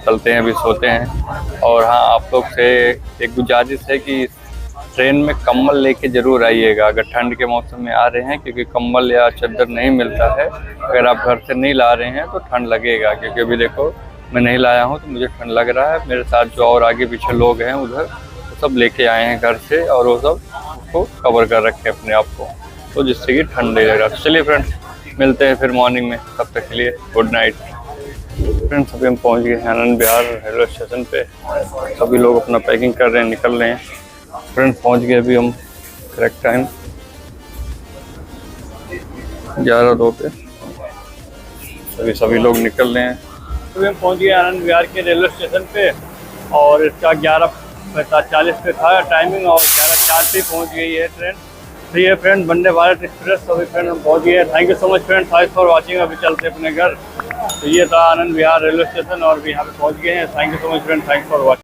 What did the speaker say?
चलते हैं, अभी सोते हैं। और हाँ, आप लोग से एक गुजारिश है कि ट्रेन में कंबल लेके जरूर आइएगा अगर ठंड के मौसम में आ रहे हैं, क्योंकि कंबल या चादर नहीं मिलता है। अगर आप घर से नहीं ला रहे हैं तो ठंड लगेगा, क्योंकि अभी देखो मैं नहीं लाया हूँ तो मुझे ठंड लग रहा है। मेरे साथ जो और आगे पीछे लोग हैं उधर, वो सब लेके आए हैं घर से, और वो सब उसको कवर कर रखे हैं अपने आप को, तो जिससे कि ठंड नहीं लग रहा। चलिए फ्रेंड्स, मिलते हैं फिर मॉर्निंग में, तब तक के लिए गुड नाइट। फ्रेंड्स, अभी हम पहुंच गए हैं आनंद विहार रेलवे स्टेशन पे। सभी लोग अपना पैकिंग कर रहे हैं, निकल रहे हैं। फ्रेंड्स, पहुंच गए अभी हम करेक्ट टाइम 11:02 पे। सभी लोग निकल रहे हैं। अभी हम पहुंच गए आनंद विहार के रेलवे स्टेशन पे, और इसका 11:40 पे था टाइमिंग, और 11:04 पे पहुंच गई है ट्रेन। तो ये फ्रेंड वंदे भारत एक्सप्रेस। तो अभी फ्रेंड हम पहुंच गए। Thank you so much friend, thanks for watching. अभी चलते अपने घर। तो ये था आनंद विहार रेलवे स्टेशन, और भी यहाँ पे पहुंच गए हैं। Thank you so much friend, thanks for watching.